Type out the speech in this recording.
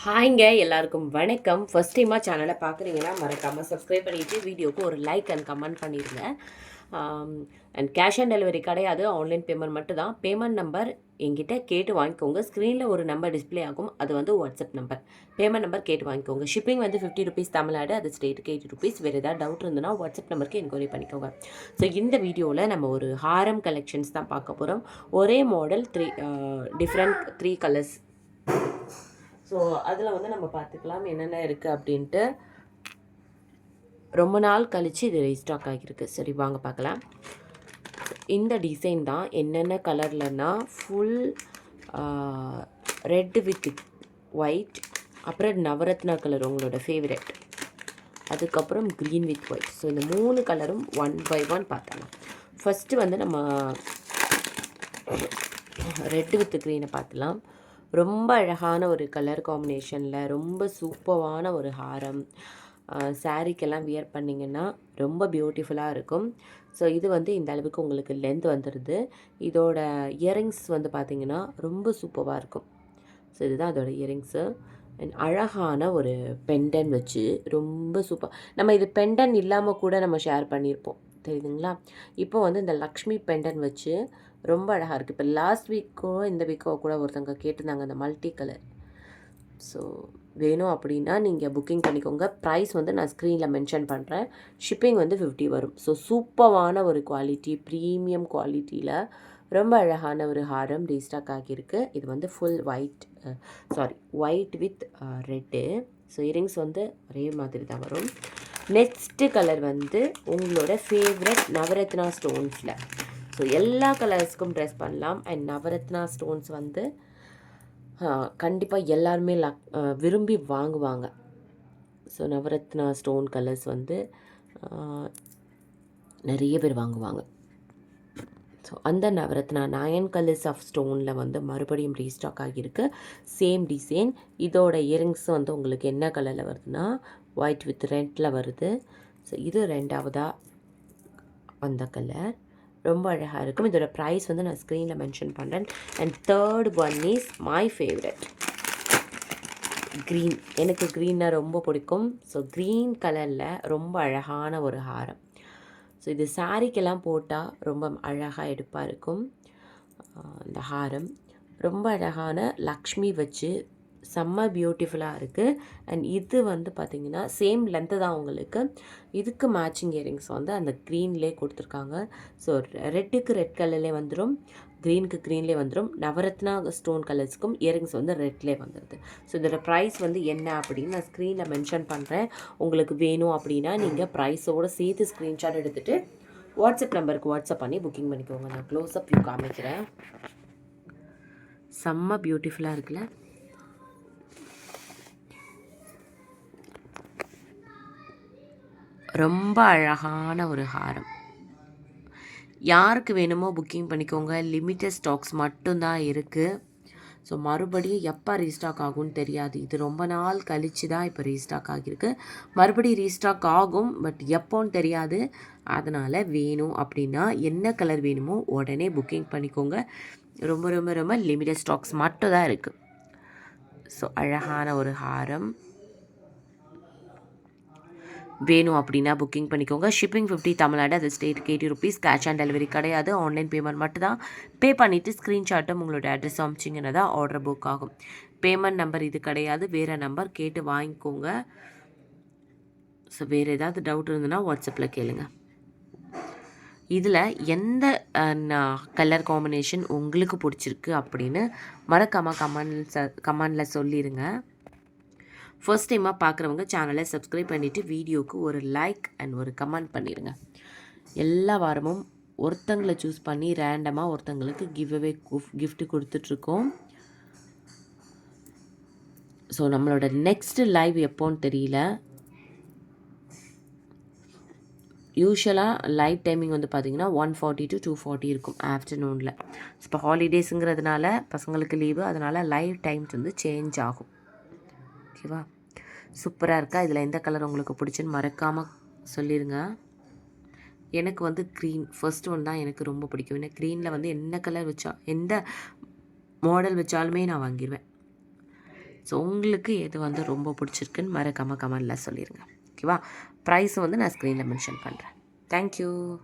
ஹாய்ங்க எல்லாருக்கும் வணக்கம். ஃபர்ஸ்ட் டைமாக சேனலை பார்க்குறீங்கன்னா மறக்காமல் சப்ஸ்கிரைப் பண்ணிவிட்டு வீடியோக்கு ஒரு லைக் அண்ட் கமெண்ட் பண்ணிடுங்க. அண்ட் கேஷ் ஆன் டெலிவரி கிடையாது, ஆன்லைன் பேமெண்ட் மட்டும் தான். பேமெண்ட் நம்பர் எங்கிட்ட கேட்டு வாங்கிக்கோங்க. ஸ்க்ரீனில் ஒரு நம்பர் டிஸ்பிளே ஆகும், அது வந்து வாட்ஸ்அப் நம்பர். பேமெண்ட் நம்பர் கேட்டு வாங்கிக்கோங்க. ஷிப்பிங் வந்து 50 ருபீஸ் தமிழ்நாடு, அது ஸ்டேட்டுக்கு 80 ருபீஸ். வேறு ஏதாவது டவுட் இருந்ததுன்னா வாட்ஸ்அப் நம்பருக்கு என்கொயரி பண்ணிக்கோங்க. ஸோ இந்த வீடியோவில் நம்ம ஒரு ஹாரம் கலெக்ஷன்ஸ் தான் பார்க்க போகிறோம். ஒரே மாடல் டிஃப்ரெண்ட் 3 கலர்ஸ். ஸோ அதில் வந்து நம்ம பார்த்துக்கலாம் என்னென்ன இருக்குது அப்படின்ட்டு. ரொம்ப நாள் கழித்து இது ரீஸ்டாக் ஆகியிருக்கு. சரி வாங்க பார்க்கலாம். இந்த டிசைன் தான் என்னென்ன கலர்லன்னா ஃபுல் ரெட் வித் ஒயிட், அப்புறம் நவரத்னா கலர் உங்களோட ஃபேவரெட், அதுக்கப்புறம் க்ரீன் வித் ஒயிட். ஸோ இந்த 3 கலரும் 1 by 1 பார்த்துக்கலாம். ஃபஸ்ட்டு வந்து நம்ம ரெட் வித் க்ரீனை பார்த்துலாம். ரொம்ப அழகான ஒரு கலர் காம்பினேஷனில் ரொம்ப சூப்பரான ஒரு ஹாரம். சாரீக்கெல்லாம் வியர் பண்ணிங்கன்னா ரொம்ப பியூட்டிஃபுல்லாக இருக்கும். ஸோ இது வந்து இந்த அளவுக்கு உங்களுக்கு லென்த் வந்துடுது. இதோட இயரிங்ஸ் வந்து பார்த்திங்கன்னா ரொம்ப சூப்பராக இருக்கும். ஸோ இதுதான் அதோட இயரிங்ஸு. அண்ட் அழகான ஒரு பெண்டன் வச்சு ரொம்ப சூப்பர். நம்ம இது பெண்டன் இல்லாமல் கூட நம்ம ஷேர் பண்ணியிருப்போம், தெரியுதுங்களா? இப்போ வந்து இந்த லக்ஷ்மி பெண்டன் வச்சு ரொம்ப அழகாக இருக்குது. இப்போ லாஸ்ட் வீக்கோ இந்த வீக்கோ கூட ஒருத்தவங்க கேட்டிருந்தாங்க அந்த மல்டி கலர். ஸோ வேணும் அப்படின்னா நீங்கள் புக்கிங் பண்ணிக்கோங்க. ப்ரைஸ் வந்து நான் ஸ்க்ரீனில் மென்ஷன் பண்ணுறேன். ஷிப்பிங் வந்து 50 வரும். ஸோ சூப்பரான ஒரு குவாலிட்டி, ப்ரீமியம் குவாலிட்டியில் ரொம்ப அழகான ஒரு ஹாரம் ரீஸ்டாக் ஆகியிருக்கு. இது வந்து full white with red. So earrings வந்து ஒரே மாதிரி தான் வரும். நெக்ஸ்ட்டு கலர் வந்து உங்களோட ஃபேவரட் நவரத்னா ஸ்டோன்ஸில். ஸோ எல்லா கலர்ஸ்க்கும் ட்ரெஸ் பண்ணலாம். அண்ட் நவரத்னா ஸ்டோன்ஸ் வந்து கண்டிப்பாக எல்லாருமே விரும்பி வாங்குவாங்க. ஸோ நவரத்னா ஸ்டோன் கலர்ஸ் வந்து நிறைய பேர் வாங்குவாங்க. ஸோ அந்த நவரத்னா 9 கலர்ஸ் ஆஃப் ஸ்டோனில் வந்து மறுபடியும் ரீஸ்டாக் ஆகியிருக்கு. Same design. இதோட இயரிங்ஸ் வந்து உங்களுக்கு என்ன கலரில் வருதுன்னா ஒயிட் வித் ரெட்டில் வருது. ஸோ இது ரெண்டாவதாக அந்த கலர் ரொம்ப அழகாக இருக்கும். இதோட ப்ரைஸ் வந்து நான் ஸ்க்ரீனில் மென்ஷன் பண்ணுறேன். And third one is my favourite green. எனக்கு க்ரீன்னா ரொம்ப பிடிக்கும். ஸோ க்ரீன் கலரில் ரொம்ப அழகான ஒரு ஹாரம். ஸோ இது சாரீக்கெல்லாம் போட்டால் ரொம்ப அழகாக எடுப்பாக இருக்கும். இந்த ஹாரம் ரொம்ப அழகான லக்ஷ்மி வச்சு செம்ம பியூட்டிஃபுல்லாக இருக்குது. அண்ட் இது வந்து பார்த்திங்கன்னா சேம் லென்த்து தான் உங்களுக்கு. இதுக்கு மேட்சிங் இயரிங்ஸ் வந்து அந்த க்ரீன்லேயே கொடுத்துருக்காங்க. ஸோ ரெட்டுக்கு ரெட் கலர்லேயே வந்துடும், க்ரீனுக்கு க்ரீன்லேயே வந்துடும். நவரத்னா ஸ்டோன் கலர்ஸ்க்கும் இயரிங்ஸ் வந்து ரெட்லேயே வந்துடுது. ஸோ இதோட ப்ரைஸ் வந்து என்ன அப்படின்னு நான் ஸ்க்ரீனில் மென்ஷன் பண்ணுறேன். உங்களுக்கு வேணும் அப்படின்னா நீங்கள் ப்ரைஸோடு சேர்த்து ஸ்க்ரீன்ஷாட் எடுத்துகிட்டு வாட்ஸ்அப் நம்பருக்கு வாட்ஸ்அப் பண்ணி புக்கிங் பண்ணிக்கோங்க. நான் க்ளோஸ்அப் வியூ காமிக்கிறேன். செம்ம பியூட்டிஃபுல்லாக இருக்குல்ல? ரொம்ப அழகான ஒரு ஹாரம். யாருக்கு வேணுமோ புக்கிங் பண்ணிக்கோங்க. லிமிட்டட் ஸ்டாக்ஸ் மட்டும்தான் இருக்குது. ஸோ மறுபடியும் எப்போ ரீஸ்டாக் ஆகும்னு தெரியாது. இது ரொம்ப நாள் கழித்து தான் இப்போ ரீஸ்டாக் ஆகியிருக்கு. மறுபடியும் ரீஸ்டாக் ஆகும், பட் எப்போன்னு தெரியாது. அதனால் வேணும் அப்படின்னா என்ன கலர் வேணுமோ உடனே புக்கிங் பண்ணிக்கோங்க. ரொம்ப ரொம்ப ரொம்ப லிமிட்டட் ஸ்டாக்ஸ் மட்டும் தான் இருக்குது. ஸோ அழகான ஒரு ஹாரம் வேணும் அப்படின்னா புக்கிங் பண்ணிக்கோங்க. ஷிப்பிங் 50 தமிழ்நாடு, அது ஸ்டேட்டுக்கு 80 ருபீஸ். கேஷ் ஆன் டெலிவரி கிடையாது, ஆன்லைன் பேமெண்ட் மட்டும் தான். பே பண்ணிவிட்டு ஸ்க்ரீன்ஷாட்டும் உங்களோட அட்ரஸ் அமிச்சிங்கன்னா தான் ஆர்டர் புக் ஆகும். பேமெண்ட் நம்பர் இது கிடையாது, வேறு நம்பர் கேட்டு வாங்கிக்கோங்க. ஸோ வேறு ஏதாவது டவுட் இருந்ததுன்னா வாட்ஸ்அப்பில் கேளுங்க. இதில் எந்த கலர் காம்பினேஷன் உங்களுக்கு பிடிச்சிருக்கு அப்படின்னு மறக்காமல் கமெண்டில் சொல்லிடுங்க. ஃபர்ஸ்ட் டைமாக பார்க்குறவங்க சேனலை சப்ஸ்கிரைப் பண்ணிவிட்டு வீடியோவுக்கு ஒரு லைக் அண்ட் ஒரு கமெண்ட் பண்ணிடுங்க. எல்லா வாரமும் ஒருத்தங்களை சூஸ் பண்ணி ரேண்டமாக ஒருத்தங்களுக்கு கிஃப்ட் கொடுத்துட்ருக்கோம். ஸோ நம்மளோட நெக்ஸ்ட் லைவ் எப்போன்னு தெரியல. யூஸ்வலாக லைவ் டைமிங் வந்து பார்த்திங்கன்னா 1:40 to 2:40 இருக்கும் ஆஃப்டர்நூனில். இப்போ ஹாலிடேஸுங்கிறதுனால பசங்களுக்கு லீவு, அதனால் லைவ் டைம்ஸ் வந்து சேஞ்ச் ஆகும். ஓகேவா? சூப்பராக இருக்கா? இதில் எந்த கலர் உங்களுக்கு பிடிச்சுன்னு மறக்காமல் சொல்லிடுங்க. எனக்கு வந்து க்ரீன் ஃபர்ஸ்ட் ஒன் தான் எனக்கு ரொம்ப பிடிக்கும். ஏன்னா க்ரீனில் வந்து என்ன கலர் வச்சா எந்த மாடல் வச்சாலுமே நான் வாங்கிடுவேன். ஸோ உங்களுக்கு எது வந்து ரொம்ப பிடிச்சிருக்குன்னு மறக்காமல் கமெண்டில் சொல்லிடுங்க. ஓகேவா? ப்ரைஸ் வந்து நான் ஸ்க்ரீனில் மென்ஷன் பண்ணுறேன். தேங்க்யூ.